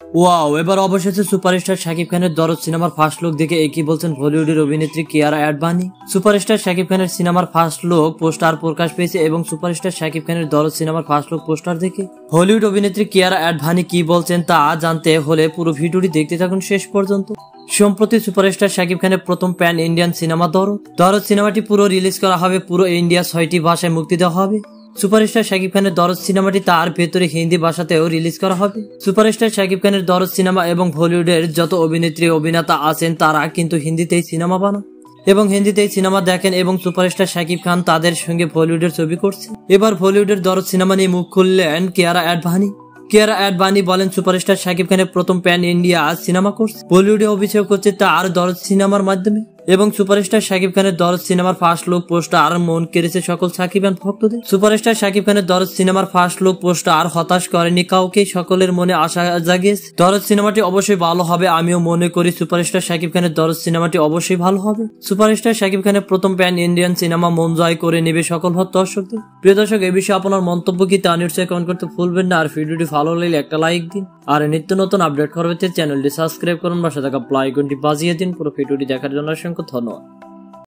Wow, এবার অবশেষে superstar Shakib খানের দরদ সিনেমার ফার্স্ট লুক দেখে একই বলছেন বলিউডের অভিনেত্রী কিয়ারা অ্যাডভানি। সুপারস্টার শাকিব খানের সিনেমার ফার্স্ট লুক পোস্টার প্রকাশ পেয়েছে এবং সুপারস্টার শাকিব খানের দরদ সিনেমার ফার্স্ট লুক পোস্টার দেখে হলিউড অভিনেত্রী কিয়ারা অ্যাডভানি কি বলছেন তা জানতে হলে পুরো ভিডিওটি দেখতে থাকুন শেষ পর্যন্ত। সম্প্রতি সুপারস্টার শাকিব খানের প্রথম প্যান ইন্ডিয়ান সিনেমা দরদ সিনেমাটি পুরো রিলিজ করা হবে, পুরো ইন্ডিয়া 6টি ভাষায় মুক্তি দেওয়া হবে। সুপারস্টার শাকিব খানের দরদ সিনেমাটি তার ভেতরে হিন্দি ভাষাতেও রিলিজ করা হবে। সুপারস্টার শাকিব খানের দরদ সিনেমা এবং বলিউডের যত অভিনেত্রী অভিনেতা আছেন তারা কিন্তু হিন্দিতেই সিনেমা বানান এবং হিন্দিতেই সিনেমা দেখেন এবং সুপারস্টার শাকিব খান তাদের সঙ্গে বলিউডের ছবি করছে। এবার বলিউডের দরদ সিনেমা নিয়ে মুখ খুললেন কিয়ারা অ্যাডভানি। কিয়ারা অ্যাডভানি বলেন সুপারস্টার শাকিব খানের প্রথম প্যান ইন্ডিয়া সিনেমা করছে, বলিউডে অভিষেক করছে তার দরদ সিনেমার মাধ্যমে এবং সুপারস্টার শাকিব খানের দরদ সিনেমার ফার্স্ট লুক পোস্টার মন কেড়েছে সকল সাকিবান ভক্তদের। সুপারস্টার শাকিব খানের দরদ সিনেমার ফার্স্ট লুক পোস্টার হতাশ করেনি কাউকে, সকলের মনে আশা জাগিয়েছে দরদ সিনেমাটি অবশ্যই ভালো হবে। আমিও মনে করি সুপারস্টার শাকিব খানের দরদ সিনেমাটি অবশ্যই ভালো হবে। সুপারস্টার শাকিব খানের প্রথম প্যান ইন্ডিয়ান সিনেমা মন জয় করে নেবে সকল দর্শকদের। প্রিয় দর্শক, এই বিষয়ে আপনার মন্তব্য কি তা নিশ্চয়ই কমেন্ট করতে ভুলবেন না। আর ভিডিওটি ভালো লাগলে একটা লাইক দিন, আর নিত্য নতুন আপডেট করতে চ্যানেলটি সাবস্ক্রাইব করুন, পাশে থাকা বেল আইকনটি বাজিয়ে দিন। পুরো ভিডিওটি দেখার জন্য অসংখ্য ধন্যবাদ।